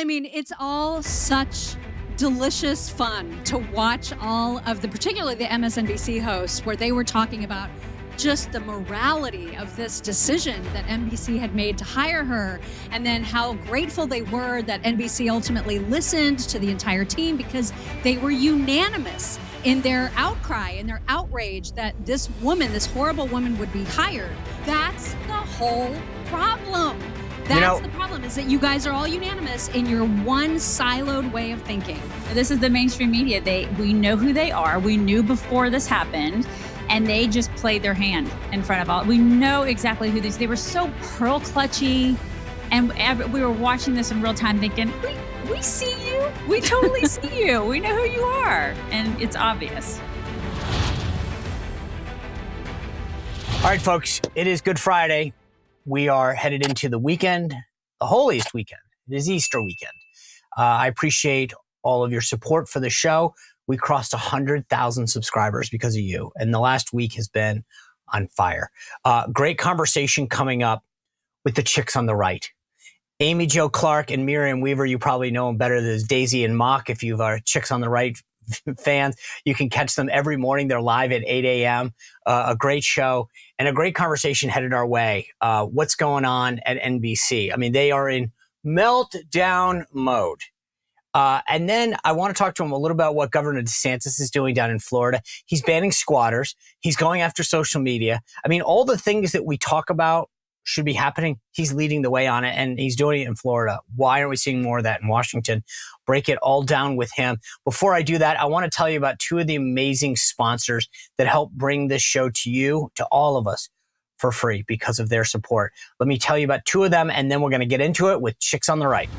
I mean, it's all such delicious fun to watch all of particularly the MSNBC hosts, where they were talking about just the morality of this decision that NBC had made to hire her, and then how grateful they were that NBC ultimately listened to the entire team because they were unanimous in their outcry and their outrage that this woman, this horrible woman, would be hired. That's the whole problem. That's the problem, is that you guys are all unanimous in your one siloed way of thinking. This is the mainstream media. We know who they are. We knew before this happened, and they just played their hand in front of all. We know exactly who they were so pearl clutchy, and we were watching this in real time thinking, we see you. We totally see you. We know who you are. And it's obvious. All right, folks, it is Good Friday. We are headed into the weekend, the holiest weekend. It is Easter weekend. I appreciate all of your support for the show. We crossed 100,000 subscribers because of you, and the last week has been on fire. Great conversation coming up with the chicks on the right. Amy Jo Clark and Miriam Weaver, you probably know them better as Daisy and Mock. If you are Chicks on the Right fans, you can catch them every morning. They're live at 8 a.m. A great show and a great conversation headed our way. What's going on at NBC? I mean, they are in meltdown mode. And then I want to talk to him a little about what Governor DeSantis is doing down in Florida. He's banning squatters. He's going after social media. I mean, all the things that we talk about should be happening. He's leading the way on it, and he's doing it in Florida. Why aren't we seeing more of that in Washington? Break it all down with him. Before I do that, I want to tell you about two of the amazing sponsors that help bring this show to you, to all of us, for free because of their support. Let me tell you about two of them, and then we're going to get into it with Chicks on the Right.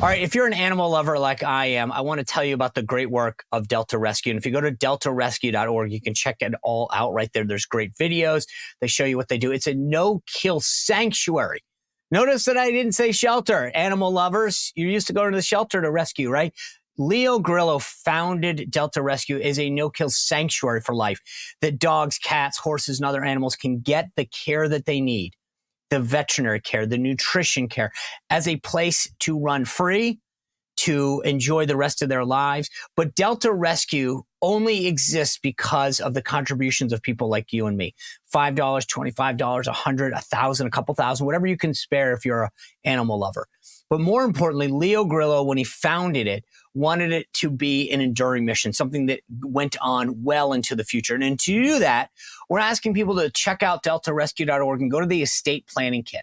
All right, if you're an animal lover like I am, I want to tell you about the great work of Delta Rescue. And if you go to deltarescue.org, you can check it all out right there. There's great videos. They show you what they do. It's a no-kill sanctuary. Notice that I didn't say shelter. Animal lovers, you're used to going to the shelter to rescue, right? Leo Grillo founded Delta Rescue as a no-kill sanctuary for life, that dogs, cats, horses, and other animals can get the care that they need. The veterinary care, the nutrition care, as a place to run free, to enjoy the rest of their lives. But Delta Rescue only exists because of the contributions of people like you and me. $5, $25, $100, $1,000, a couple thousand, whatever you can spare if you're an animal lover. But more importantly, Leo Grillo, when he founded it, wanted it to be an enduring mission, something that went on well into the future. And to do that, we're asking people to check out deltarescue.org and go to the estate planning kit.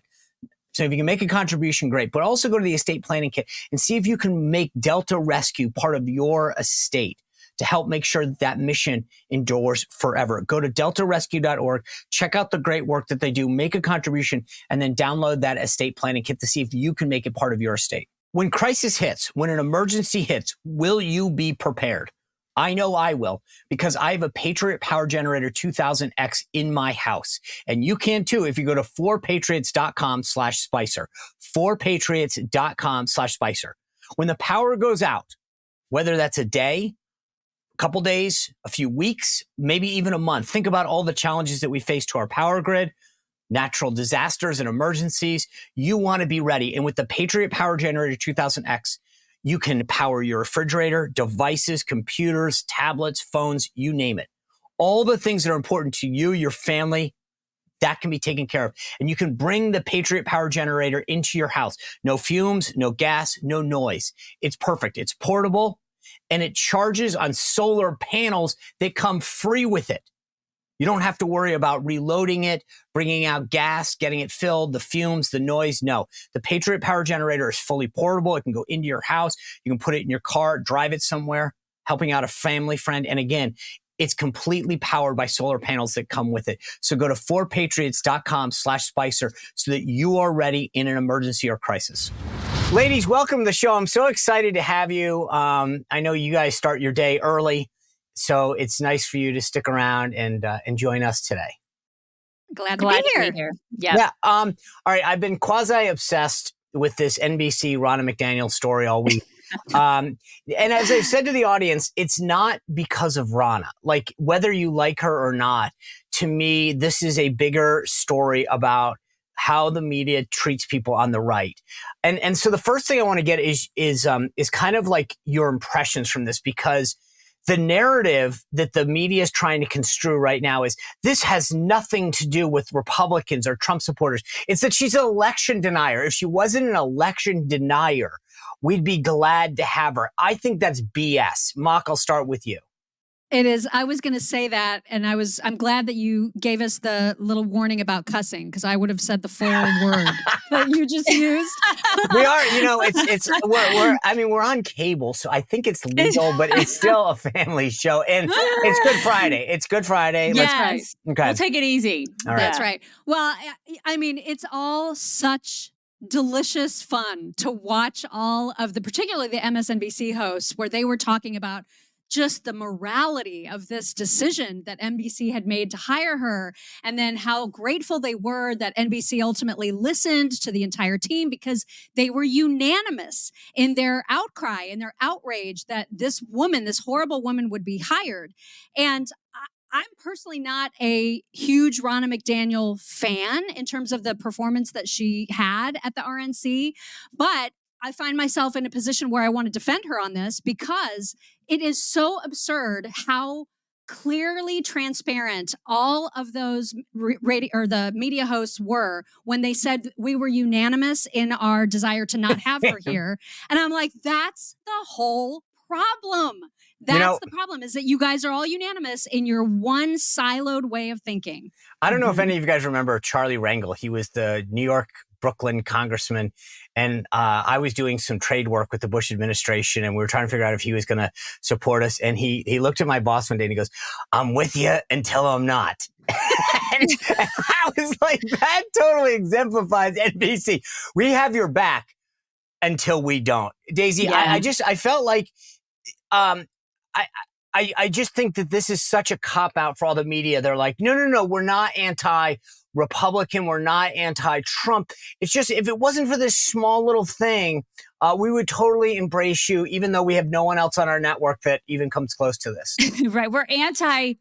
So if you can make a contribution, great. But also go to the estate planning kit and see if you can make Delta Rescue part of your estate to help make sure that that mission endures forever. Go to deltarescue.org, check out the great work that they do, make a contribution, and then download that estate planning kit to see if you can make it part of your estate. When crisis hits, when an emergency hits, will you be prepared? I know I will, because I have a Patriot Power Generator 2000X in my house. And you can too if you go to 4patriots.com/Spicer. 4patriots.com/Spicer. When the power goes out, whether that's a day, a couple days, a few weeks, maybe even a month, think about all the challenges that we face to our power grid, natural disasters and emergencies. You want to be ready. And with the Patriot Power Generator 2000X, you can power your refrigerator, devices, computers, tablets, phones, you name it. All the things that are important to you, your family, that can be taken care of. And you can bring the Patriot Power Generator into your house. No fumes, no gas, no noise. It's perfect. It's portable, and it charges on solar panels that come free with it. You don't have to worry about reloading it, bringing out gas, getting it filled, the fumes, the noise. No, the Patriot Power Generator is fully portable. It can go into your house. You can put it in your car, drive it somewhere, helping out a family friend. And again, it's completely powered by solar panels that come with it. So go to 4patriots.com/Spicer so that you are ready in an emergency or crisis. Ladies, welcome to the show. I'm so excited to have you. I know you guys start your day early, so it's nice for you to stick around and join us today. Glad to be here. Yeah. All right. I've been quasi-obsessed with this NBC Ronna McDaniel story all week. And as I said to the audience, it's not because of Ronna. Like, whether you like her or not, to me, this is a bigger story about how the media treats people on the right. And so the first thing I want to get is kind of like your impressions from this, because the narrative that the media is trying to construe right now is this has nothing to do with Republicans or Trump supporters. It's that she's an election denier. If she wasn't an election denier, we'd be glad to have her. I think that's BS. Mock, I'll start with you. It is. I was going to say that, and I'm glad that you gave us the little warning about cussing, because I would have said the full word that you just used. We are, we're on cable, so I think it's legal, but it's still a family show, and it's Good Friday. It's Good Friday. Yes. Okay. We'll take it easy. All right. That's right. Well, I mean, it's all such delicious fun to watch all of particularly the MSNBC hosts, where they were talking about just the morality of this decision that NBC had made to hire her, and then how grateful they were that NBC ultimately listened to the entire team, because they were unanimous in their outcry and their outrage that this horrible woman would be hired. And I'm personally not a huge Ronna McDaniel fan in terms of the performance that she had at the RNC, but I find myself in a position where I want to defend her on this, because it is so absurd how clearly transparent all of those the media hosts were when they said we were unanimous in our desire to not have her here. And I'm like, that's the whole problem. That's the problem, is that you guys are all unanimous in your one siloed way of thinking. I don't know if any of you guys remember Charlie Rangel. He was the New York, Brooklyn congressman. And I was doing some trade work with the Bush administration, and we were trying to figure out if he was going to support us. And he looked at my boss one day and he goes, "I'm with you until I'm not." And I was like, that totally exemplifies NBC. We have your back until we don't. Daisy, yeah. I felt like I just think that this is such a cop-out for all the media. They're like, no, we're not anti-Republican. We're not anti-Trump. It's just, if it wasn't for this small little thing, we would totally embrace you, even though we have no one else on our network that even comes close to this. Right. We're anti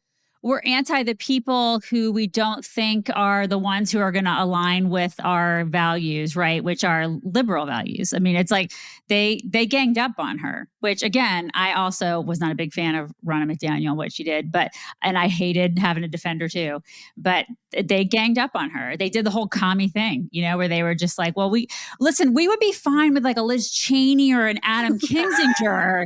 the people who we don't think are the ones who are going to align with our values, right? Which are liberal values. I mean, it's like they ganged up on her, which again, I also was not a big fan of Ronna McDaniel, what she did, and I hated having to defend her too, but they ganged up on her. They did the whole commie thing, where they were just like, well, we would be fine with like a Liz Cheney or an Adam Kinzinger,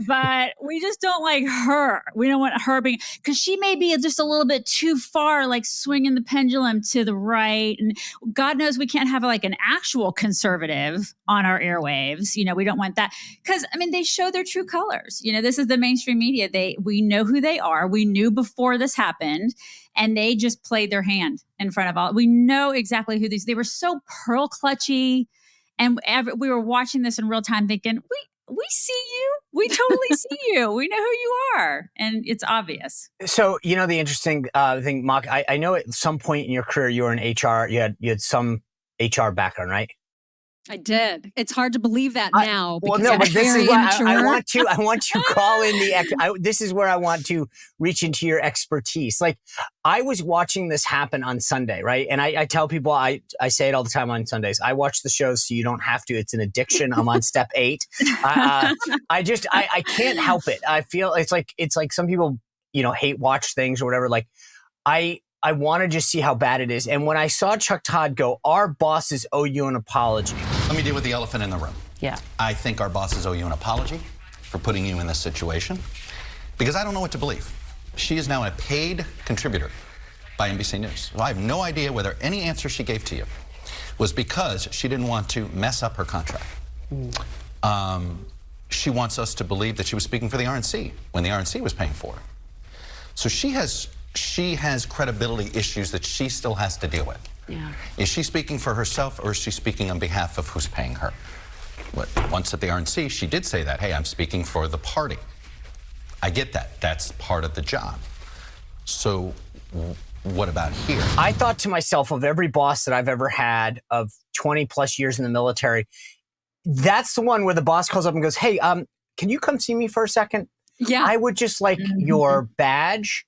but we just don't like her. We don't want her being, because she may be just a little bit too far, like swinging the pendulum to the right. And God knows we can't have like an actual conservative on our airwaves. We don't want that, because I mean, they show their true colors. This is the mainstream media. We know who they are. We knew before this happened, and they just played their hand in front of all. We know exactly who they were, so pearl clutchy. And we were watching this in real time thinking, we see you. We totally see you. We know who you are. And it's obvious. So, the interesting thing, Mock, I know at some point in your career, you were in HR, you had some HR background, right? I did. It's hard to believe that now. But this is why I want to call in this is where I want to reach into your expertise. Like, I was watching this happen on Sunday, right? And I tell people, I say it all the time on Sundays, I watch the shows so you don't have to. It's an addiction. I'm on step 8. I can't help it. I feel it's like some people, hate watch things or whatever. Like, I want to just see how bad it is. And when I saw Chuck Todd go, our bosses owe you an apology. Let me deal with the elephant in the room. Yeah. I think our bosses owe you an apology for putting you in this situation, because I don't know what to believe. She is now a paid contributor by NBC News. So I have no idea whether any answer she gave to you was because she didn't want to mess up her contract. She wants us to believe that she was speaking for the RNC when the RNC was paying for her. So she has credibility issues that she still has to deal with. Yeah. Is she speaking for herself, or is she speaking on behalf of who's paying her? Once at the RNC, she did say that, hey, I'm speaking for the party. I get that. That's part of the job. So what about here? I thought to myself, of every boss that I've ever had of 20 plus years in the military, that's the one where the boss calls up and goes, hey, can you come see me for a second? Yeah. I would just like your badge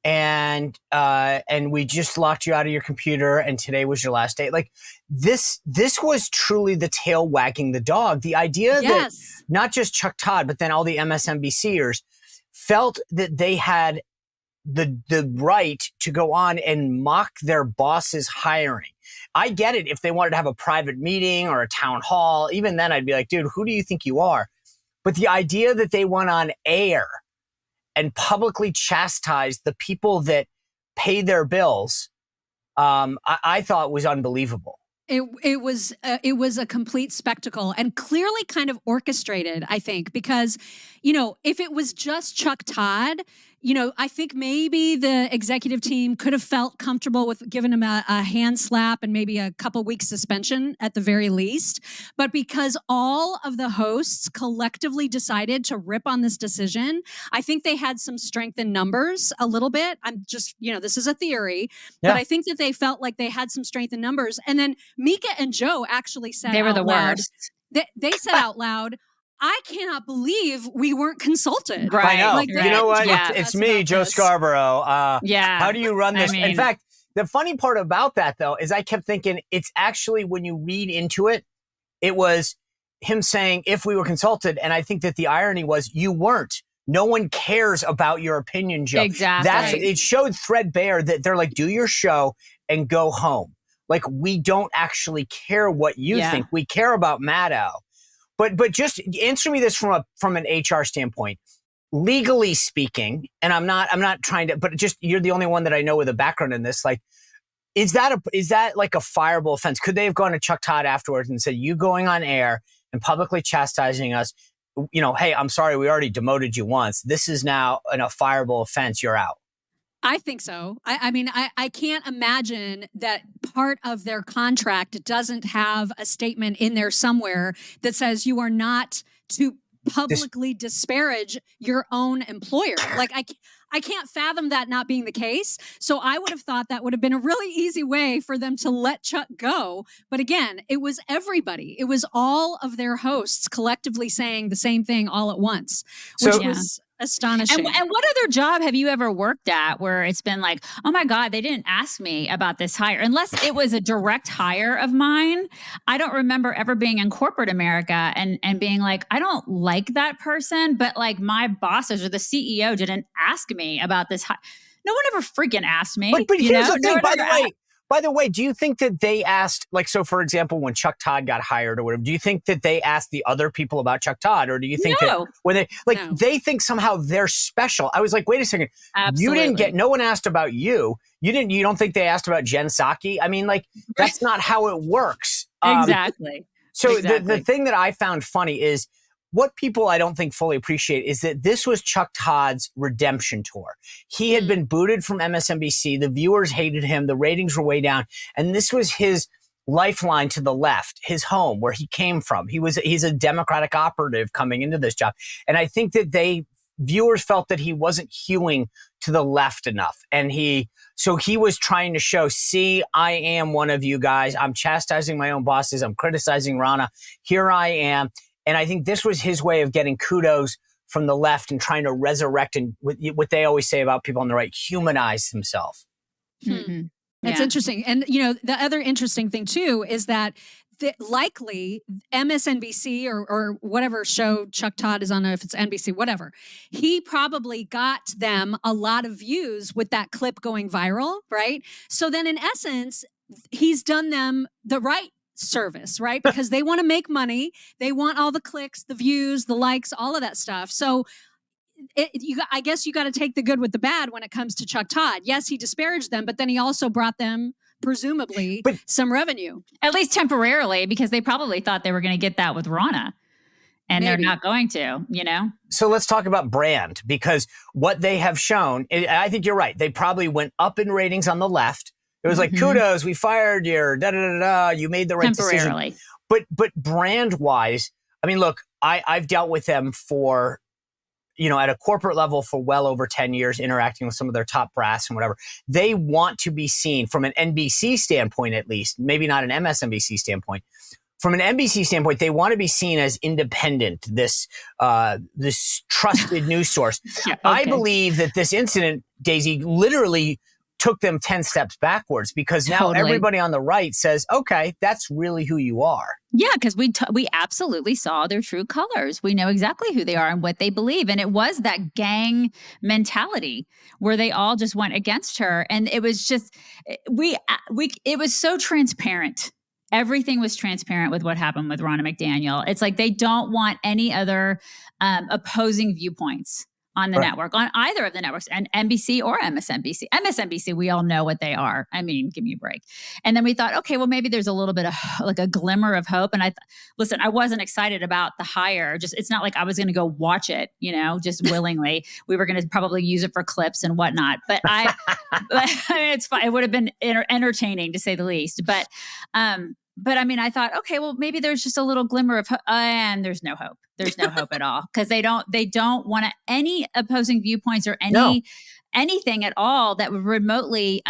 and we just locked you out of your computer, and today was your last day. Like this was truly the tail wagging the dog. The idea that not just Chuck Todd, but then all the MSNBCers felt that they had the right to go on and mock their boss's hiring. I get it if they wanted to have a private meeting or a town hall. Even then, I'd be like, dude, who do you think you are? But the idea that they went on air and publicly chastised the people that pay their bills, I thought was unbelievable. It was a complete spectacle and clearly kind of orchestrated, I think, because, if it was just Chuck Todd, I think maybe the executive team could have felt comfortable with giving him a hand slap and maybe a couple weeks suspension at the very least. But because all of the hosts collectively decided to rip on this decision, I think they had some strength in numbers a little bit. I'm just, this is a theory, but I think that they felt like they had some strength in numbers. And then Mika and Joe actually said they were the loud, worst. They said out loud, I cannot believe we weren't consulted. Right. I know. Like, you know what? Yeah. It's me, Joe Scarborough. How do you run this? In fact, the funny part about that, though, is I kept thinking it's actually, when you read into it, it was him saying, if we were consulted. And I think that the irony was you weren't. No one cares about your opinion, Joe. Exactly. It showed threadbare that they're like, do your show and go home. Like, we don't actually care what you think. We care about Maddow. But just answer me this from an HR standpoint. Legally speaking, and I'm not trying to, but just you're the only one that I know with a background in this. Like, is that like a fireable offense? Could they have gone to Chuck Todd afterwards and said, you going on air and publicly chastising us, hey, I'm sorry, we already demoted you once. This is now a fireable offense. You're out. I think so. I can't imagine that part of their contract doesn't have a statement in there somewhere that says you are not to publicly disparage your own employer. Like, I can't fathom that not being the case. So I would have thought that would have been a really easy way for them to let Chuck go. But again, it was everybody. It was all of their hosts collectively saying the same thing all at once, which was astonishing. And what other job have you ever worked at where it's been like, oh my God, they didn't ask me about this hire, unless it was a direct hire of mine? I don't remember ever being in corporate America and being like, I don't like that person, but like my bosses or the CEO didn't ask me about this hire. No one ever freaking asked me. But here's the thing, by the way, do you think that they asked, like, so for example, when Chuck Todd got hired or whatever, do you think that they asked the other people about Chuck Todd? Or do you think that when they, like, they think somehow they're special? I was like, wait a second. Absolutely. You didn't get, no one asked about you. You don't think they asked about Jen Psaki? I mean, like, that's not how it works. Exactly. So the thing that I found funny is, what people I don't think fully appreciate is that this was Chuck Todd's redemption tour. He had been booted from MSNBC. The viewers hated him. The ratings were way down. And this was his lifeline to the left, his home, where he came from. He's a Democratic operative coming into this job. And I think that viewers felt that he wasn't hewing to the left enough. And so he was trying to show, see, I am one of you guys. I'm chastising my own bosses. I'm criticizing Rana. Here I am. And I think this was his way of getting kudos from the left and trying to resurrect and what they always say about people on the right, humanize himself. That's interesting. And, the other interesting thing, too, is that likely MSNBC or whatever show Chuck Todd is on, if it's NBC, whatever, he probably got them a lot of views with that clip going viral, right? So then in essence, he's done them the right service, right? Because they want to make money. They want all the clicks, the views, the likes, all of that stuff. So I guess you got to take the good with the bad when it comes to Chuck Todd. Yes, he disparaged them, but then he also brought them, presumably, some revenue. At least temporarily, because they probably thought they were going to get that with Rana. And they're not going to, So let's talk about brand, because what they have shown, I think you're right. They probably went up in ratings on the left. It was like, kudos, we fired you, you made the right decision. But brand-wise, I mean, look, I've dealt with them for, at a corporate level for well over 10 years, interacting with some of their top brass and whatever. They want to be seen from an NBC standpoint, at least, maybe not an MSNBC standpoint, from an NBC standpoint, they want to be seen as independent, this trusted news source. Yeah, okay. I believe that this incident, Daisy, literally took them 10 steps backwards, because now everybody on the right says, okay, that's really who you are. Yeah, because we absolutely saw their true colors. We know exactly who they are and what they believe. And it was that gang mentality where they all just went against her. And it was just, it was so transparent. Everything was transparent with what happened with Ronna McDaniel. It's like they don't want any other opposing viewpoints on the network, on either of the networks, and NBC or MSNBC. MSNBC, we all know what they are. I mean, give me a break. And then we thought, okay, well, maybe there's a little bit of like a glimmer of hope. And listen, I wasn't excited about the hire. Just, it's not like I was going to go watch it, just willingly. We were going to probably use it for clips and whatnot. But I mean, it's fine. It would have been entertaining to say the least. But I mean, I thought, okay, well, maybe there's just a little glimmer of hope, and there's no hope. There's no hope at all, because they don't want any opposing viewpoints or anything at all that would remotely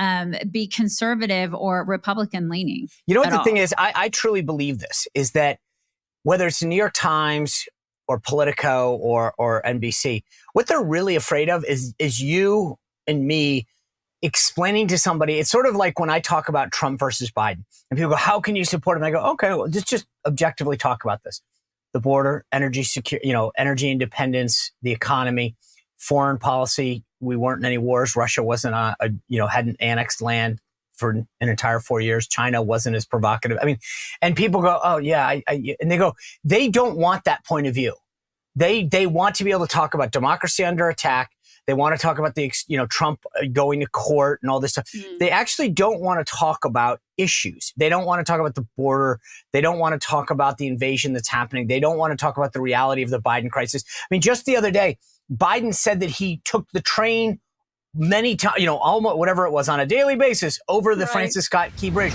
be conservative or Republican leaning. You know what the thing is? I truly believe this is that whether it's the New York Times or Politico or NBC, what they're really afraid of is you and me explaining to somebody. It's sort of like when I talk about Trump versus Biden and people go, how can you support him? I go, okay, well, just objectively talk about this. The border, energy security, energy independence, the economy, foreign policy. We weren't in any wars. Russia wasn't hadn't annexed land for an entire 4 years. China wasn't as provocative. I mean, and people go, oh yeah. And they go, they don't want that point of view. They want to be able to talk about democracy under attack. They want to talk about the, Trump going to court and all this stuff. They actually don't want to talk about issues. They don't want to talk about the border. They don't want to talk about the invasion that's happening. They don't want to talk about the reality of the Biden crisis. I mean, just the other day, Biden said that he took the train many times, almost whatever it was, on a daily basis over the Francis Scott Key Bridge.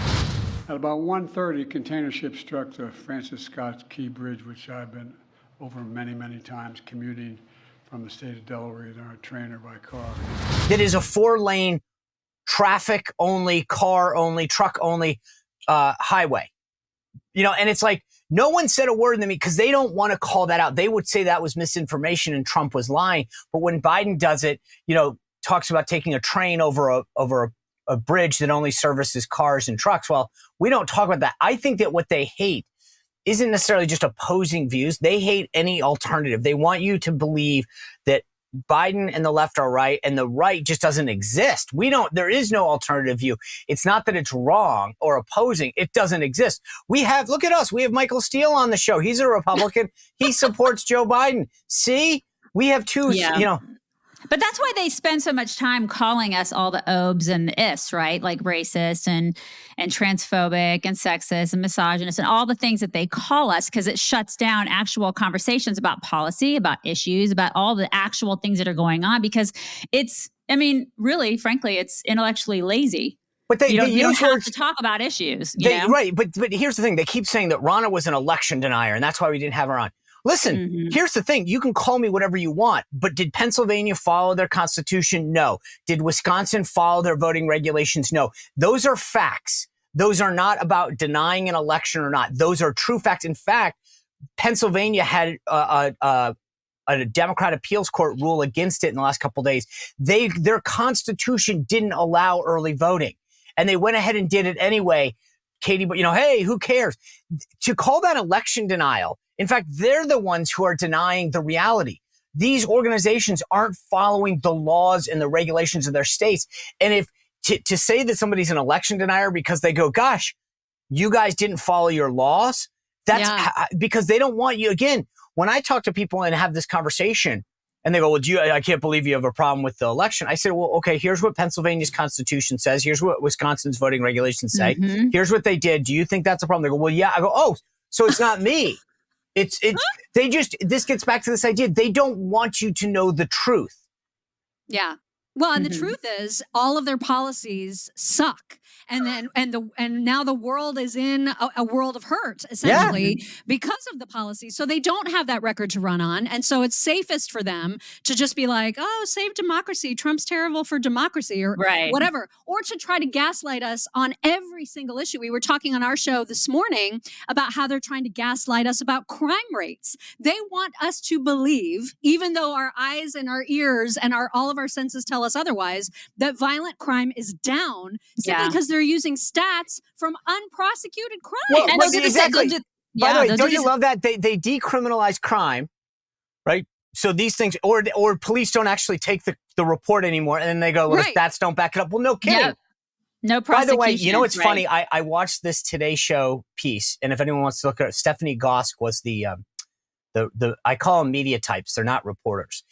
At about 1:30, container ship struck the Francis Scott Key Bridge, which I've been over many, many times commuting from the state of Delaware, either on a train or by car. That is a 4-lane, traffic only, car only, truck only highway. And it's like, no one said a word to me because they don't want to call that out. They would say that was misinformation and Trump was lying. But when Biden does it, talks about taking a train over a bridge that only services cars and trucks. Well, we don't talk about that. I think that what they hate isn't necessarily just opposing views. They hate any alternative. They want you to believe that Biden and the left are right and the right just doesn't exist. There is no alternative view. It's not that it's wrong or opposing. It doesn't exist. Look at us. We have Michael Steele on the show. He's a Republican. He supports Joe Biden. See, we have two, But that's why they spend so much time calling us all the obes and the ifs, right? Like racist and transphobic and sexist and misogynist and all the things that they call us, because it shuts down actual conversations about policy, about issues, about all the actual things that are going on, because really, frankly, it's intellectually lazy. But you don't have to talk about issues. Right. But here's the thing. They keep saying that Ronna was an election denier, and that's why we didn't have her on. Listen, here's the thing. You can call me whatever you want, but did Pennsylvania follow their constitution? No. Did Wisconsin follow their voting regulations? No. Those are facts. Those are not about denying an election or not. Those are true facts. In fact, Pennsylvania had a Democrat appeals court rule against it in the last couple of days. Their constitution didn't allow early voting, and they went ahead and did it anyway. Katie, but hey, who cares? To call that election denial. In fact, they're the ones who are denying the reality. These organizations aren't following the laws and the regulations of their states. And if to say that somebody's an election denier because they go, gosh, you guys didn't follow your laws, that's because they don't want you. Again, when I talk to people and have this conversation and they go, well, I can't believe you have a problem with the election. I said, well, okay, here's what Pennsylvania's constitution says. Here's what Wisconsin's voting regulations say. Here's what they did. Do you think that's a problem? They go, well, yeah. I go, oh, so it's not me. This gets back to this idea. They don't want you to know the truth. Yeah. Well, and the truth is, all of their policies suck. And now the world is in a world of hurt, essentially, because of the policy. So they don't have that record to run on. And so it's safest for them to just be like, oh, save democracy. Trump's terrible for democracy or whatever. Or to try to gaslight us on every single issue. We were talking on our show this morning about how they're trying to gaslight us about crime rates. They want us to believe, even though our eyes and our ears and all of our senses tell us otherwise, that violent crime is down simply because they're using stats from unprosecuted crime. Well, and exactly. By the way, don't you love that? They decriminalize crime, right? So these things, or police don't actually take the report anymore, and then they go, well, the stats don't back it up. Well, no kidding. Yeah. No prosecution. By the way, you know what's funny? I watched this Today Show piece, and if anyone wants to look at it, Stephanie Gosk was the I call them media types. They're not reporters.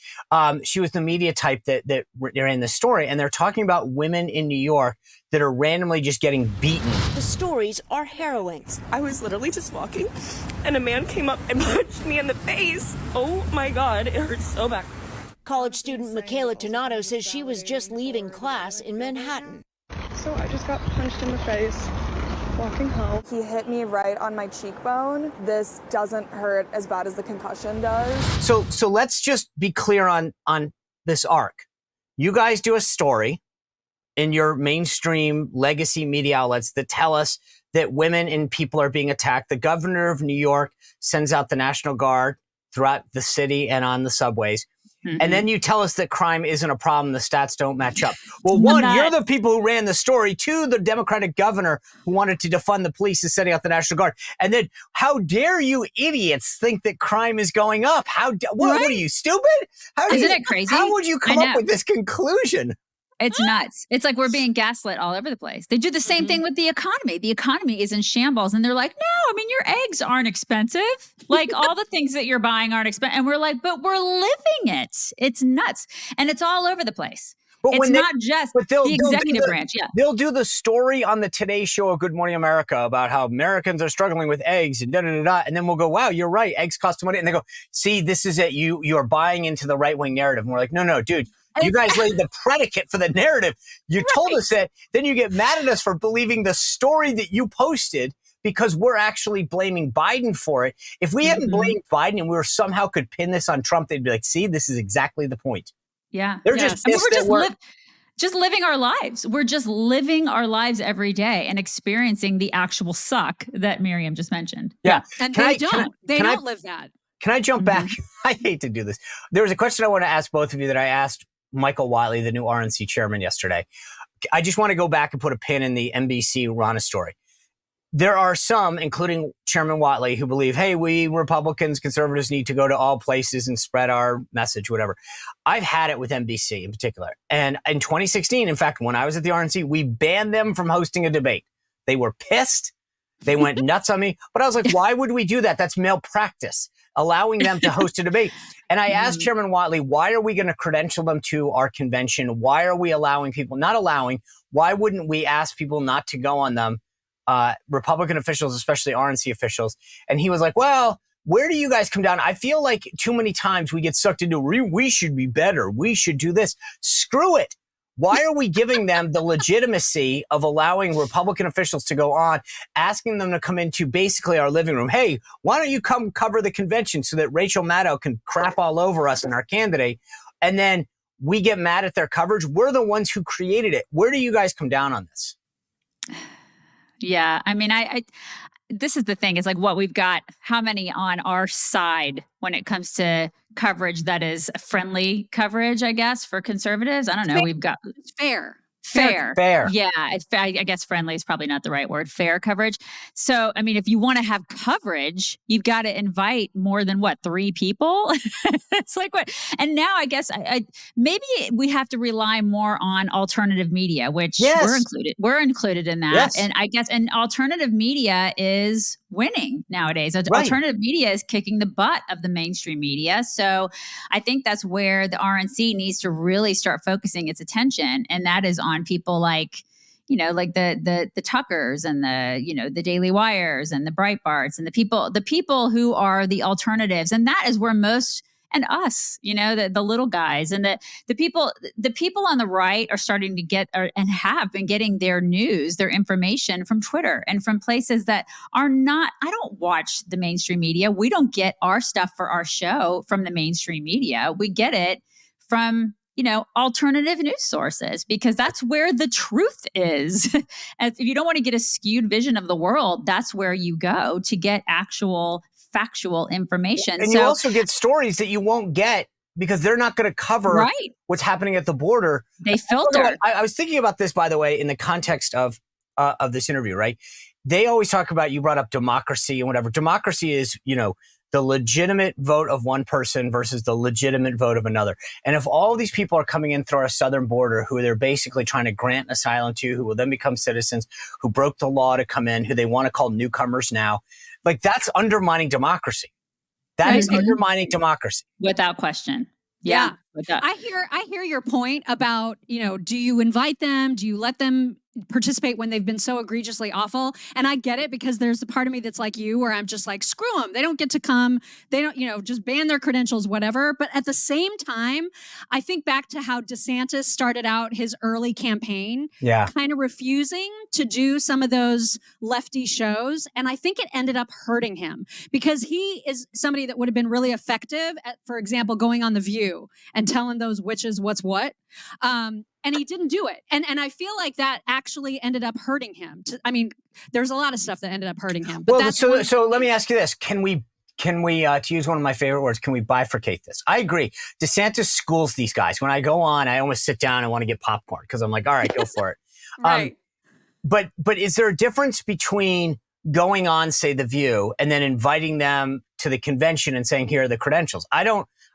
She was the media type that ran the story, and they're talking about women in New York that are randomly just getting beaten. The stories are harrowing. I was literally just walking, and a man came up and punched me in the face. Oh my God, it hurts so bad. College student Michaela Tonato says she was just leaving class in Manhattan. So I just got punched in the face walking home. He hit me right on my cheekbone. This doesn't hurt as bad as the concussion does. So let's just be clear on this arc. You guys do a story in your mainstream legacy media outlets that tell us that women and people are being attacked. The governor of New York sends out the National Guard throughout the city and on the subways. And then you tell us that crime isn't a problem. The stats don't match up. Well, one, you're the people who ran the story. Two, the Democratic governor who wanted to defund the police is setting out the National Guard. And then how dare you idiots think that crime is going up? What are you, stupid? Isn't it crazy? How would you come up with this conclusion? It's nuts. It's like we're being gaslit all over the place. They do the same thing with the economy. The economy is in shambles. And they're like, no, I mean, your eggs aren't expensive. Like all the things that you're buying aren't expensive. And we're like, but we're living it. It's nuts. And it's all over the place. But it's not just the executive branch. Yeah. They'll do the story on the Today Show of Good Morning America about how Americans are struggling with eggs and da-da-da-da. And then we'll go, wow, you're right. Eggs cost money. And they go, see, this is it. You are buying into the right-wing narrative. And we're like, no, dude. You guys laid the predicate for the narrative. You told us that. Then you get mad at us for believing the story that you posted because we're actually blaming Biden for it. If we hadn't blamed Biden and we somehow could pin this on Trump, they'd be like, see, this is exactly the point. Yeah. They're just pissed just living our lives. We're just living our lives every day and experiencing the actual suck that Miriam just mentioned. Yeah. And they don't live that. Can I jump back? I hate to do this. There was a question I want to ask both of you that I asked Michael Whatley, the new RNC chairman, yesterday. I just want to go back and put a pin in the NBC Rana story. There are some, including Chairman Whatley, who believe, hey, we Republicans, conservatives need to go to all places and spread our message, whatever. I've had it with NBC in particular. And in 2016, in fact, when I was at the RNC, we banned them from hosting a debate. They were pissed. They went nuts on me. But I was like, why would we do that? That's malpractice, allowing them to host a debate. And I asked Chairman Whatley, why are we going to credential them to our convention? Why are we why wouldn't we ask people not to go on them? Republican officials, especially RNC officials. And he was like, well, where do you guys come down? I feel like too many times we get sucked into, we should be better. We should do this. Screw it. Why are we giving them the legitimacy of allowing Republican officials to go on, asking them to come into basically our living room? Hey, why don't you come cover the convention so that Rachel Maddow can crap all over us and our candidate? And then we get mad at their coverage. We're the ones who created it. Where do you guys come down on this? Yeah. I mean, this is the thing. It's like what we've got, how many on our side when it comes to coverage that is friendly coverage, I guess, for conservatives. I don't know. We've got fair. Yeah. I guess friendly is probably not the right word. Fair coverage. So, I mean, if you want to have coverage, you've got to invite more than 3 people. It's like what? And now I guess maybe we have to rely more on alternative media, which we're included in that. Yes. And I guess, and alternative media is winning nowadays. Right. Alternative media is kicking the butt of the mainstream media. So I think that's where the RNC needs to really start focusing its attention. And that is on people like, like the Tuckers and the Daily Wires and the Breitbarts and the people who are the alternatives. And that is where most and us, the little guys, and the people on the right are starting to get and have been getting their news, their information from Twitter and from places that are not. I don't watch the mainstream media. We don't get our stuff for our show from the mainstream media. We get it from alternative news sources, because that's where the truth is. If you don't want to get a skewed vision of the world, that's where you go to get actual factual information. And you also get stories that you won't get because they're not going to cover what's happening at the border. They filter. I was thinking about this, by the way, in the context of this interview, right? They always talk about, you brought up democracy and whatever. Democracy is, the legitimate vote of one person versus the legitimate vote of another. And if all of these people are coming in through our southern border, who they're basically trying to grant asylum to, who will then become citizens, who broke the law to come in, who they want to call newcomers now, like, that's undermining democracy. That is undermining democracy. Without question. Yeah. I hear your point about, do you invite them? Do you let them participate when they've been so egregiously awful? And I get it, because there's a part of me that's like you, where I'm just like, screw them. They don't get to come. They don't, just ban their credentials, whatever. But at the same time, I think back to how DeSantis started out his early campaign, kind of refusing to do some of those lefty shows. And I think it ended up hurting him, because he is somebody that would have been really effective at, for example, going on The View and telling those witches what's what. And he didn't do it. And I feel like that actually ended up hurting him. There's a lot of stuff that ended up hurting him. But so let me ask you this. Can we, to use one of my favorite words, can we bifurcate this? I agree. DeSantis schools these guys. When I go on, I almost sit down and want to get popcorn, because I'm like, all right, go for it. Right. But is there a difference between going on, say, The View, and then inviting them to the convention and saying, here are the credentials?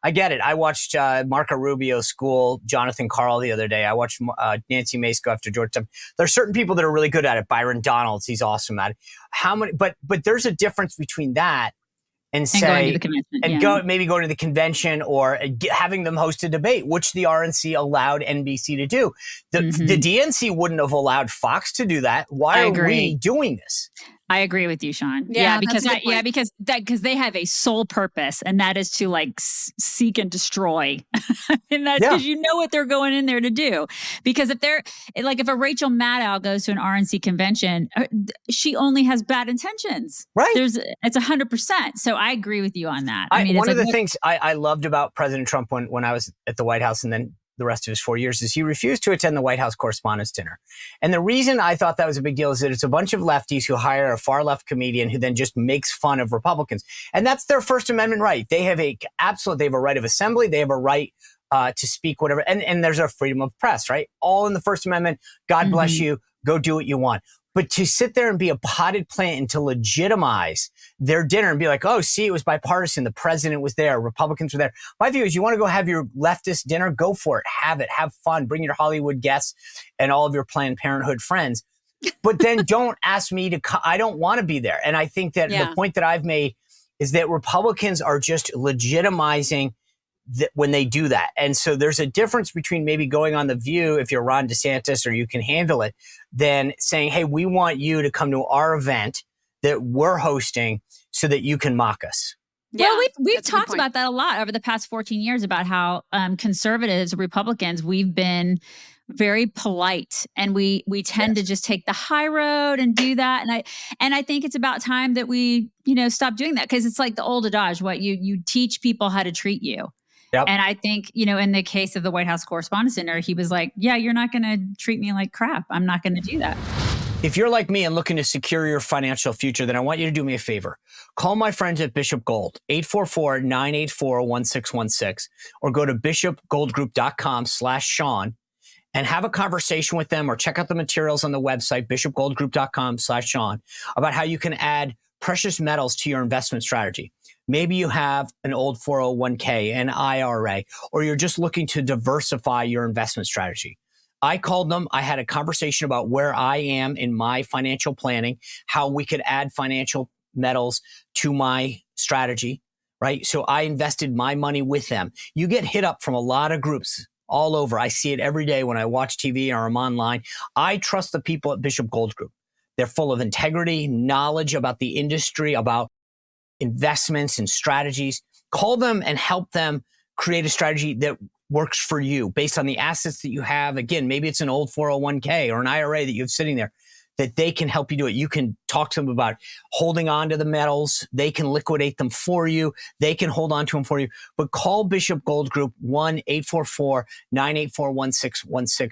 I get it. I watched Marco Rubio school Jonathan Karl the other day. I watched Nancy Mace go after George W. There are certain people that are really good at it. Byron Donalds, he's awesome at it. How many? But there's a difference between that and going to the convention, maybe going to the convention, or having them host a debate, which the RNC allowed NBC to do. The DNC wouldn't have allowed Fox to do that. Why are we doing this? I agree with you, Sean. Because they have a sole purpose, and that is to seek and destroy. And that's because you know what they're going in there to do. Because if a Rachel Maddow goes to an RNC convention, she only has bad intentions. Right. It's 100%. So I agree with you on that. One of the things I loved about President Trump when I was at the White House, and then the rest of his 4 years, is he refused to attend the White House Correspondents' Dinner. And the reason I thought that was a big deal is that it's a bunch of lefties who hire a far left comedian who then just makes fun of Republicans. And that's their First Amendment right. They have they have a right of assembly. They have a right to speak whatever. And there's a freedom of press, right? All in the First Amendment. God bless you. Go do what you want. But to sit there and be a potted plant and to legitimize their dinner and be like, oh, see, it was bipartisan. The president was there. Republicans were there. My view is, you want to go have your leftist dinner? Go for it. Have it. Have fun. Bring your Hollywood guests and all of your Planned Parenthood friends. But then don't ask me to I don't want to be there. And I think that the point that I've made is that Republicans are just legitimizing when they do that. And so there's a difference between maybe going on The View, if you're Ron DeSantis or you can handle it, than saying, hey, we want you to come to our event that we're hosting so that you can mock us. Yeah, well, we've talked about that a lot over the past 14 years, about how conservatives, Republicans, we've been very polite, and we tend to just take the high road and do that. And I think it's about time that we, stop doing that, because it's like the old adage, what you teach people how to treat you. Yep. And I think, in the case of the White House Correspondents' Dinner, he was like, yeah, you're not going to treat me like crap. I'm not going to do that. If you're like me and looking to secure your financial future, then I want you to do me a favor. Call my friends at Bishop Gold, 844-984-1616, or go to bishopgoldgroup.com/Sean and have a conversation with them, or check out the materials on the website, bishopgoldgroup.com/Sean, about how you can add precious metals to your investment strategy. Maybe you have an old 401k, an IRA, or you're just looking to diversify your investment strategy. I called them. I had a conversation about where I am in my financial planning, how we could add financial metals to my strategy, right? So I invested my money with them. You get hit up from a lot of groups all over. I see it every day when I watch TV or I'm online. I trust the people at Bishop Gold Group. They're full of integrity, knowledge about the industry, about investments and strategies. call them and help them create a strategy that works for you based on the assets that you have. Again, maybe it's an old 401k or an IRA that you have sitting there, that they can help you do it. You can talk to them about holding on to the metals. They can liquidate them for you. They can hold on to them for you. But call Bishop Gold Group 1-844-984-1616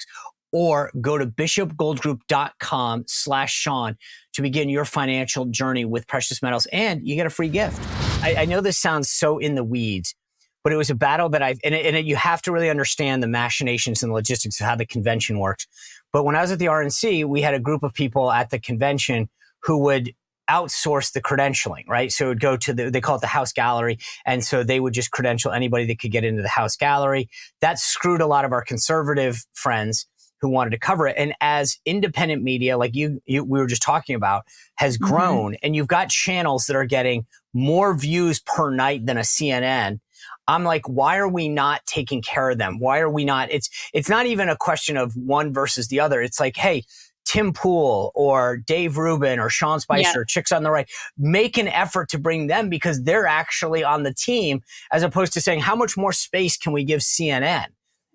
or go to bishopgoldgroup.com/Sean to begin your financial journey with precious metals. And you get a free gift. I know this sounds so in the weeds, but it was a battle that you have to really understand the machinations and the logistics of how the convention works. But when I was at the RNC, we had a group of people at the convention who would outsource the credentialing, right? So it would go to they call it the House Gallery. And so they would just credential anybody that could get into the House Gallery. That screwed a lot of our conservative friends who wanted to cover it. And as independent media, like we were just talking about, has grown, and you've got channels that are getting more views per night than a CNN, I'm like, why are we not taking care of them? Why are we not? It's not even a question of one versus the other. It's like, hey, Tim Pool or Dave Rubin or Sean Spicer, Chicks on the Right, make an effort to bring them because they're actually on the team, as opposed to saying, how much more space can we give CNN?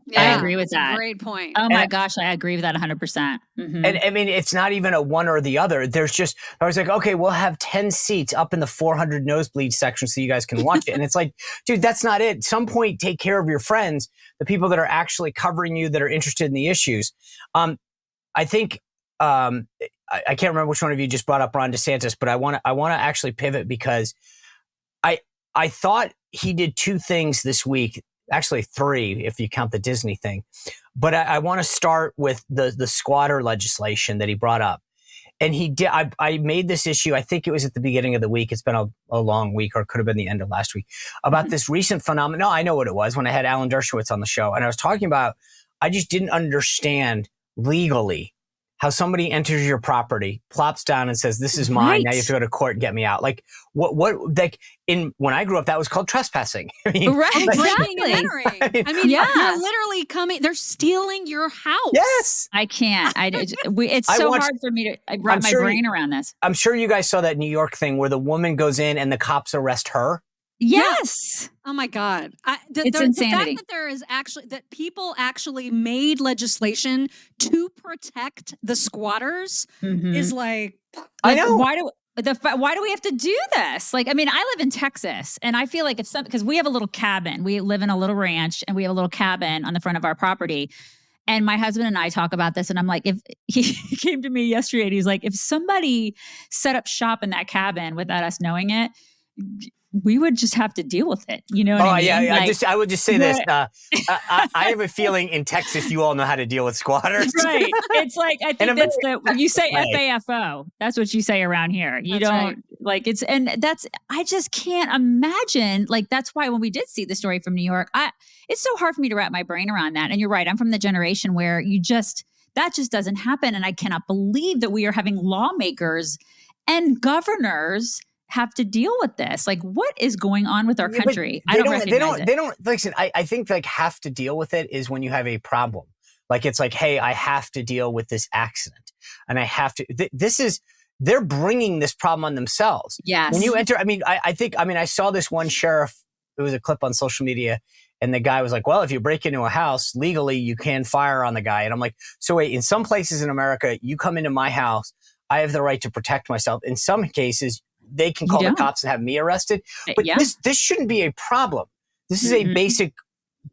Yeah, I agree with that. Great point. Oh my gosh, I agree with that 100%. And I mean, it's not even a one or the other. There's just, I was like, okay, we'll have 10 seats up in the 400 nosebleed section so you guys can watch it. And it's like, dude, that's not it. At some point, take care of your friends, the people that are actually covering you, that are interested in the issues. I think, I can't remember which one of you just brought up Ron DeSantis, but I want to actually pivot because I thought he did two things this week. Actually, three, if you count the Disney thing. But I want to start with the squatter legislation that he brought up. And he did. I made this issue, I think it was at the beginning of the week. It's been a long week, or it could have been the end of last week, about this recent phenomenon. No, I know what it was when I had Alan Dershowitz on the show. And I was talking about, I just didn't understand legally how somebody enters your property, plops down and says, this is mine. Right. Now you have to go to court and get me out. Like like when I grew up, that was called trespassing. I mean, Right, Breaking and exactly. entering. I mean, you're literally coming, they're stealing your house. Yes. I can't. It's I so watched- hard for me to wrap my brain around this. I'm sure you guys saw that New York thing where the woman goes in and the cops arrest her. Yes. Oh my God. It's the insanity. fact that there is actually, that people actually made legislation to protect the squatters is like, I know. Why do we have to do this? Like, I mean, I live in Texas, and I feel like because we have a little cabin, we live in a little ranch, and we have a little cabin on the front of our property. And my husband and I talk about this, and I'm like, if he came to me yesterday, and he's like, if somebody set up shop in that cabin without us knowing it, we would just have to deal with it. You know what I mean? Yeah. Like, I would just say this. I have a feeling in Texas, you all know how to deal with squatters. Right. It's like, I think that's when you say FAFO, that's what you say around here. You That's don't right. like I just can't imagine. Like, that's why when we did see the story from New York, it's so hard for me to wrap my brain around that. And you're right. I'm from the generation where that just doesn't happen. And I cannot believe that we are having lawmakers and governors have to deal with this. Like, what is going on with our country? I don't recognize it. They don't listen. I think like have to deal with it is when you have a problem. Like, it's like, hey, I have to deal with this accident, and I have to. They're bringing this problem on themselves. Yes. When you enter, I saw this one sheriff. It was a clip on social media, and the guy was like, "Well, if you break into a house legally, you can fire on the guy." And I'm like, "So wait, in some places in America, you come into my house, I have the right to protect myself. In some cases, they can call the cops and have me arrested. But this shouldn't be a problem. This is a basic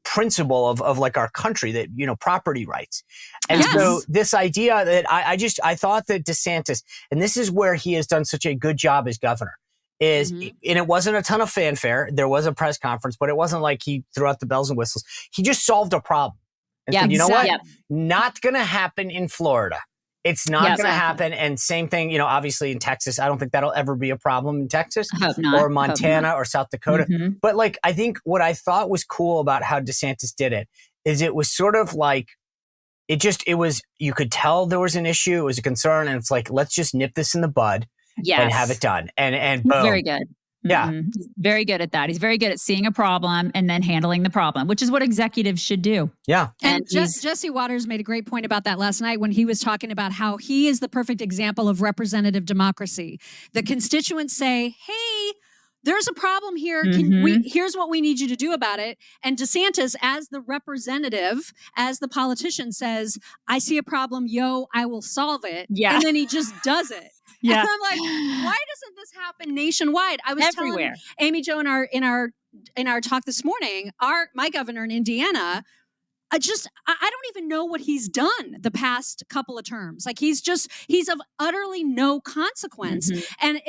principle of like our country, that, you know, property rights. And so this idea that I thought that DeSantis, and this is where he has done such a good job as governor, is, and it wasn't a ton of fanfare. There was a press conference, but it wasn't like he threw out the bells and whistles. He just solved a problem. And said, you know what? Not going to happen in Florida. It's not going to happen. And same thing, you know, obviously in Texas, I don't think that'll ever be a problem in Texas or Montana or South Dakota. But like, I think what I thought was cool about how DeSantis did it is it was sort of like, you could tell there was an issue. It was a concern. And it's like, let's just nip this in the bud and have it done. And boom. Very good. Yeah. He's very good at that. He's very good at seeing a problem and then handling the problem, which is what executives should do. Yeah. And Jesse Waters made a great point about that last night when he was talking about how he is the perfect example of representative democracy. The constituents say, hey, there's a problem here. Here's what we need you to do about it. And DeSantis, as the representative, as the politician, says, I see a problem. I will solve it. Yeah. And then he just does it. Yeah. And I'm like, why doesn't this happen nationwide? I was everywhere. telling Amy Jo in our talk this morning, my governor in Indiana, I don't even know what he's done the past couple of terms. Like he's of utterly no consequence. And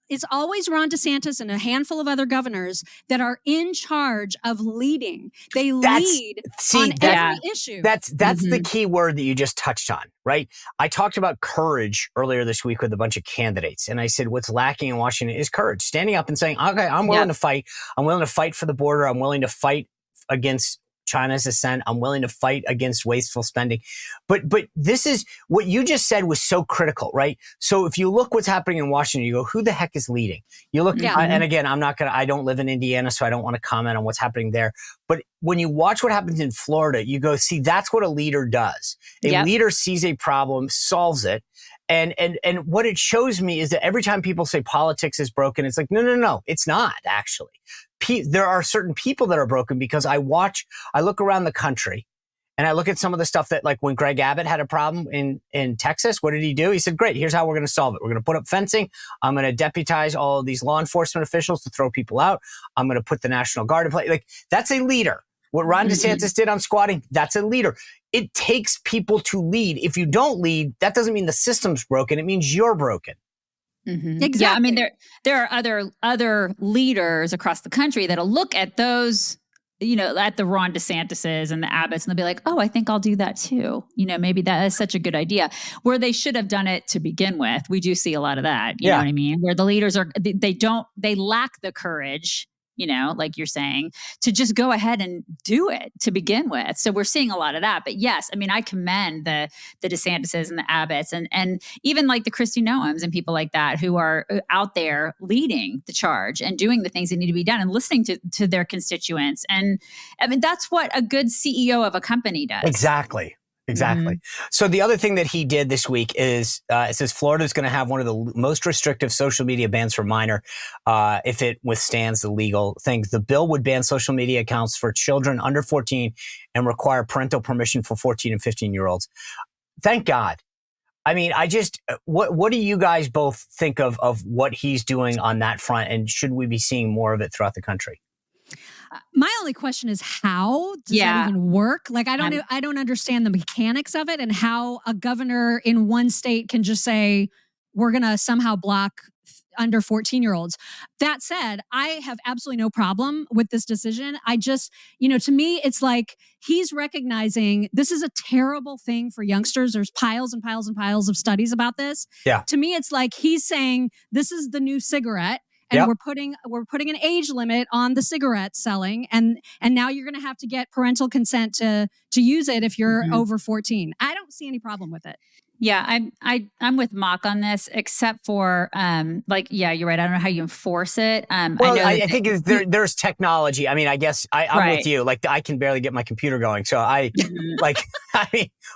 it's always Ron DeSantis and a handful of other governors that are in charge of leading. They lead on every issue. That's the key word that you just touched on, right? I talked about courage earlier this week with a bunch of candidates. And I said, what's lacking in Washington is courage. Standing up and saying, okay, I'm willing to fight. I'm willing to fight for the border. I'm willing to fight against China's ascent. I'm willing to fight against wasteful spending. But this is what you just said was so critical, right? So if you look what's happening in Washington, you go, who the heck is leading? You look, and again, I don't live in Indiana, so I don't want to comment on what's happening there. But when you watch what happens in Florida, you go, see, that's what a leader does. A leader sees a problem, solves it. And what it shows me is that every time people say politics is broken, it's like, no, it's not actually. There are certain people that are broken because I look around the country and I look at some of the stuff that, like when Greg Abbott had a problem in Texas, what did he do? He said, great, here's how we're going to solve it. We're going to put up fencing. I'm going to deputize all of these law enforcement officials to throw people out. I'm going to put the National Guard in place. Like, that's a leader. What Ron DeSantis did on squatting, that's a leader. It takes people to lead. If you don't lead, that doesn't mean the system's broken. It means you're broken. Exactly. Yeah, I mean, there are other leaders across the country that'll look at those, at the Ron DeSantises and the Abbotts, and they'll be like, oh, I think I'll do that too. Maybe that is such a good idea. Where they should have done it to begin with. We do see a lot of that. You know what I mean? Where the leaders they lack the courage, like you're saying, to just go ahead and do it to begin with. So we're seeing a lot of that. But yes, I mean, I commend the DeSantises and the Abbotts and even like the Kristi Noems and people like that who are out there leading the charge and doing the things that need to be done and listening to their constituents. And I mean, that's what a good CEO of a company does. Exactly. So the other thing that he did this week is it says Florida is going to have one of the most restrictive social media bans for minor if it withstands the legal things. The bill would ban social media accounts for children under 14 and require parental permission for 14 and 15-year-olds. Thank God. I mean, what do you guys both think of what he's doing on that front? And should we be seeing more of it throughout the country? My only question is how does that even work? Like, I don't understand the mechanics of it and how a governor in one state can just say, we're going to somehow block under 14-year-olds. That said, I have absolutely no problem with this decision. I just, to me, it's like he's recognizing this is a terrible thing for youngsters. There's piles and piles and piles of studies about this. Yeah. To me, it's like he's saying this is the new cigarette. And we're putting an age limit on the cigarette selling, and now you're going to have to get parental consent to use it if you're over 14. I don't see any problem with it. Yeah, I'm with Mock on this, except for you're right. I don't know how you enforce it. I think there's technology. I mean, I guess I'm with you. Like, I can barely get my computer going, so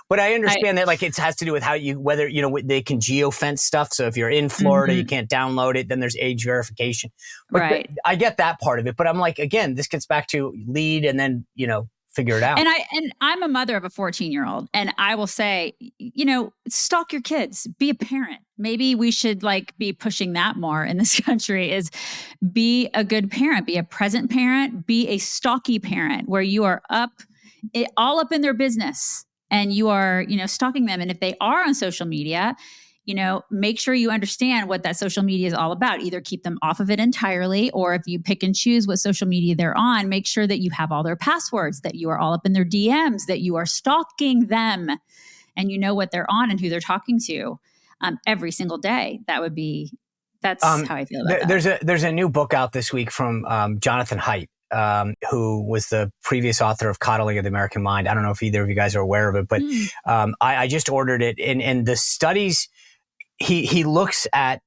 but I understand that like it has to do with whether they can geofence stuff. So if you're in Florida, you can't download it. Then there's age verification. But I get that part of it. But I'm like, again, this gets back to lead and then figure it out. And I'm a mother of a 14-year-old, and I will say, stalk your kids, be a parent. Maybe we should be pushing that more in this country is be a good parent, be a present parent, be a stalky parent where you are all up in their business and you are, stalking them. And if they are on social media, make sure you understand what that social media is all about. Either keep them off of it entirely, or if you pick and choose what social media they're on, make sure that you have all their passwords, that you are all up in their DMs, that you are stalking them and you know what they're on and who they're talking to every single day. That's how I feel about that. There's a new book out this week from Jonathan Haidt, who was the previous author of Coddling of the American Mind. I don't know if either of you guys are aware of it, but I just ordered it. And the studies, he looks at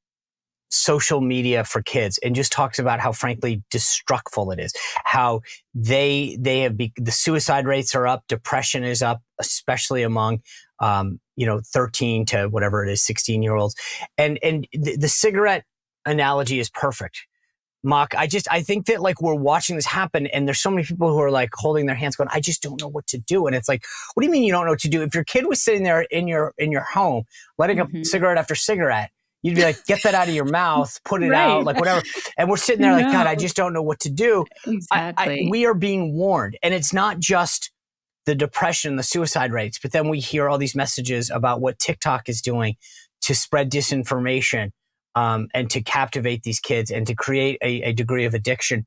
social media for kids and just talks about how frankly destructful it is, how the suicide rates are up, depression is up, especially among 13 to whatever it is, 16-year-olds. And the cigarette analogy is perfect. Mock, I think that like we're watching this happen and there's so many people who are like holding their hands going, I just don't know what to do. And it's like, what do you mean you don't know what to do? If your kid was sitting there in your home, lighting up cigarette after cigarette, you'd be like, get that out of your mouth, put it out, like whatever. And we're sitting there like, God, I just don't know what to do. Exactly. We are being warned. And it's not just the depression, the suicide rates, but then we hear all these messages about what TikTok is doing to spread disinformation. And to captivate these kids and to create a degree of addiction.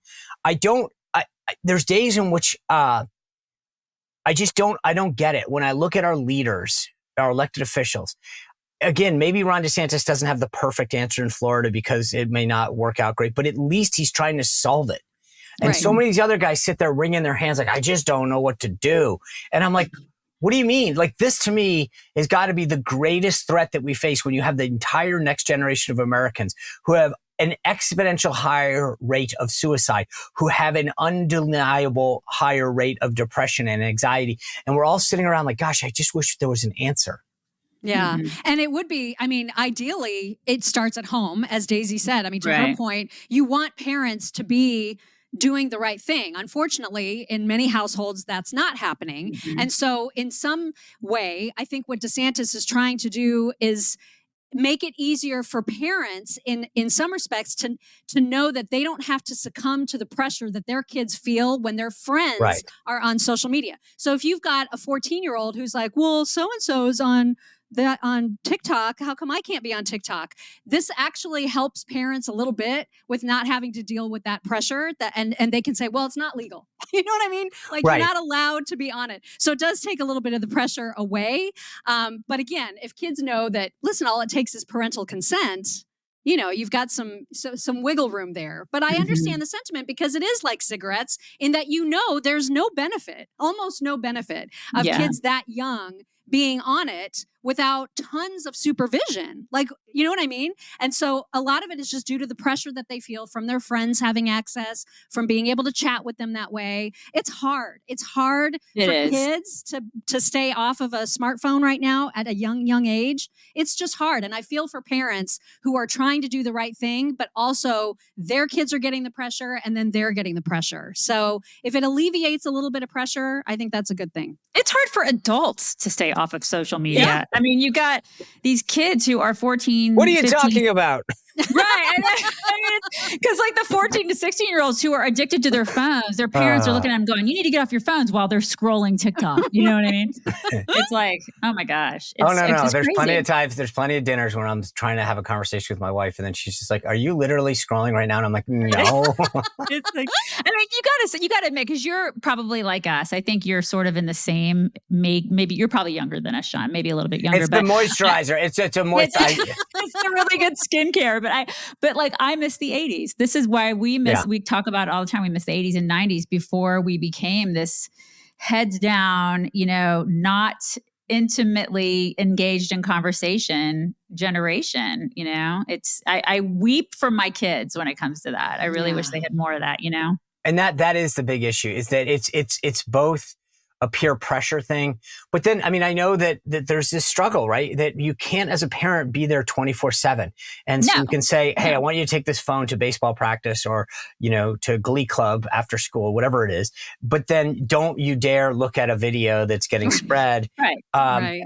There's days in which I don't get it. When I look at our leaders, our elected officials, again, maybe Ron DeSantis doesn't have the perfect answer in Florida because it may not work out great, but at least he's trying to solve it. And so many of these other guys sit there wringing their hands like, I just don't know what to do. And I'm like, what do you mean? Like, this to me has got to be the greatest threat that we face when you have the entire next generation of Americans who have an exponential higher rate of suicide, who have an undeniable higher rate of depression and anxiety. And we're all sitting around like, gosh, I just wish there was an answer. Yeah. And it would be, I mean, ideally, it starts at home, as Daisy said. I mean, to her point, you want parents to be doing the right thing. Unfortunately, in many households, that's not happening. And so in some way, I think what DeSantis is trying to do is make it easier for parents in some respects to know that they don't have to succumb to the pressure that their kids feel when their friends are on social media. So if you've got a 14-year-old who's like, well, so-and-so's on TikTok, how come I can't be on TikTok? This actually helps parents a little bit with not having to deal with that pressure and they can say, well, it's not legal. You know what I mean? Like you're not allowed to be on it. So it does take a little bit of the pressure away. But again, if kids know that, listen, all it takes is parental consent, you know, you've got some wiggle room there. But I understand the sentiment because it is like cigarettes in that, you know, there's no benefit, almost no benefit of kids that young being on it without tons of supervision. Like, you know what I mean? And so a lot of it is just due to the pressure that they feel from their friends having access, from being able to chat with them that way. It's hard. It's hard for kids to stay off of a smartphone right now at a young age. It's just hard. And I feel for parents who are trying to do the right thing, but also their kids are getting the pressure and then they're getting the pressure. So if it alleviates a little bit of pressure, I think that's a good thing. It's hard for adults to stay off of social media. Yeah. I mean, you got these kids who are 14. What are you talking about? Right. I mean, because like the 14 to 16-year-olds who are addicted to their phones, their parents are looking at them going, you need to get off your phones while they're scrolling TikTok. You know what I mean? It's like, oh my gosh. No. There's crazy. Plenty of times, there's plenty of dinners when I'm trying to have a conversation with my wife and then she's just like, are you literally scrolling right now? And I'm like, no. It's like, I mean, you gotta admit, because you're probably like us. I think you're sort of in the same, maybe you're probably younger than us, Sean, maybe a little bit younger. It's the moisturizer. It's a moisturizer. It's a really good skincare. But I miss the 80s. This is why we talk about it all the time. We miss the 80s and 90s before we became this heads down, you know, not intimately engaged in conversation generation. You know, I weep for my kids when it comes to that. I really wish they had more of that, you know? And that is the big issue, is that it's both a peer pressure thing. But then, I mean, I know that there's this struggle, right? That you can't, as a parent, be there 24/7. And so you can say, hey, I want you to take this phone to baseball practice or, you know, to Glee Club after school, whatever it is. But then don't you dare look at a video that's getting spread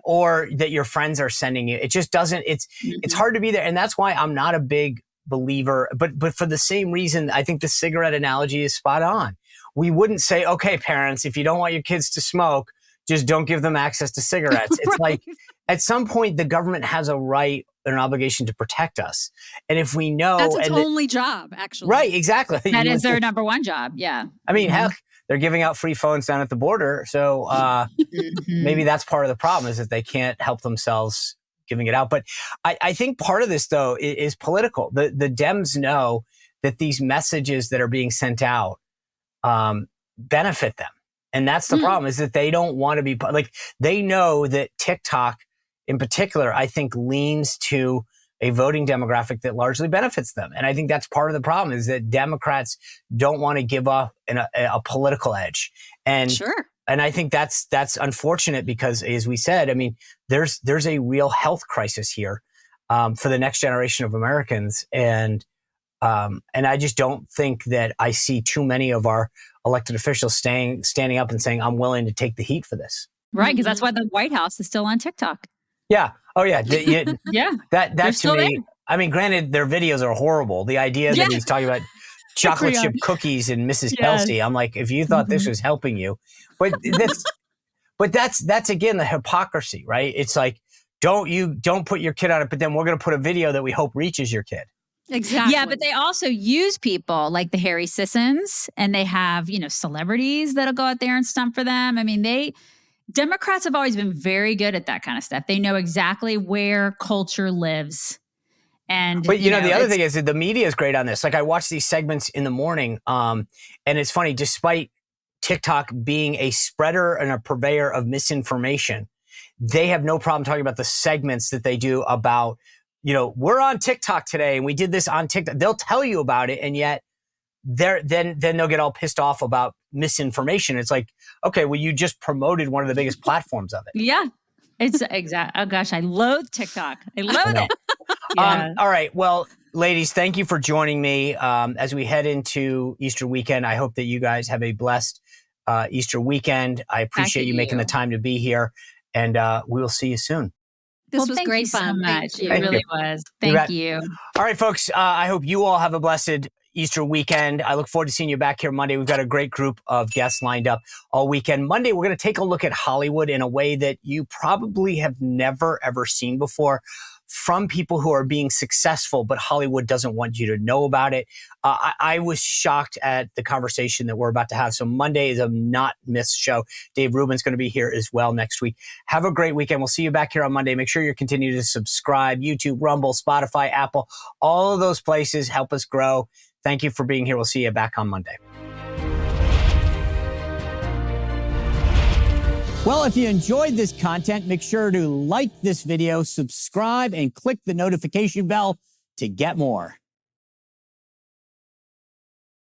or that your friends are sending you. It just doesn't, it's hard to be there. And that's why I'm not a big believer, but for the same reason, I think the cigarette analogy is spot on. We wouldn't say, okay, parents, if you don't want your kids to smoke, just don't give them access to cigarettes. It's like, at some point, the government has a right and an obligation to protect us. And if we know... That's its only job, actually. Right, exactly. That is their number one job, yeah. I mean, heck, they're giving out free phones down at the border. So maybe that's part of the problem, is that they can't help themselves giving it out. But I think part of this, though, is political. The Dems know that these messages that are being sent out benefit them. And that's the problem, is that they don't want to be like, they know that TikTok in particular, I think, leans to a voting demographic that largely benefits them. And I think that's part of the problem, is that Democrats don't want to give up a political edge. And and I think that's unfortunate, because, as we said, I mean, there's a real health crisis here for the next generation of Americans. And And I just don't think that I see too many of our elected officials standing up and saying, I'm willing to take the heat for this. Right. Because that's why the White House is still on TikTok. Yeah. Oh, yeah. Yeah. That to still me, there. I mean, granted, their videos are horrible. The idea that he's talking about chocolate chip cookies and Mrs. Kelsey, I'm like, if you thought this was helping you, but that's again, the hypocrisy, right? It's like, don't put your kid on it, but then we're going to put a video that we hope reaches your kid. Exactly. Yeah, but they also use people like the Harry Sissons, and they have, celebrities that'll go out there and stump for them. I mean, Democrats have always been very good at that kind of stuff. They know exactly where culture lives. But the other thing is that the media is great on this. Like I watch these segments in the morning, and it's funny, despite TikTok being a spreader and a purveyor of misinformation, they have no problem talking about the segments that they do about, we're on TikTok today and we did this on TikTok. They'll tell you about it, and yet then they'll get all pissed off about misinformation. It's like, okay, well, you just promoted one of the biggest platforms of it. Yeah, it's exact. Oh gosh, I loathe TikTok. I loathe it. Yeah. All right. Well, ladies, thank you for joining me as we head into Easter weekend. I hope that you guys have a blessed Easter weekend. I appreciate you making the time to be here, and we will see you soon. This was great fun. So much. Thank you. It really was. Thank you. All right, folks. I hope you all have a blessed Easter weekend. I look forward to seeing you back here Monday. We've got a great group of guests lined up all weekend. Monday, we're going to take a look at Hollywood in a way that you probably have never, ever seen before, from people who are being successful, but Hollywood doesn't want you to know about it. I was shocked at the conversation that we're about to have. So Monday is a not miss show. Dave Rubin's going to be here as well next week. Have a great weekend. We'll see you back here on Monday. Make sure you continue to subscribe. YouTube, Rumble, Spotify, Apple, all of those places help us grow. Thank you for being here. We'll see you back on Monday. Well, if you enjoyed this content, make sure to like this video, subscribe, and click the notification bell to get more.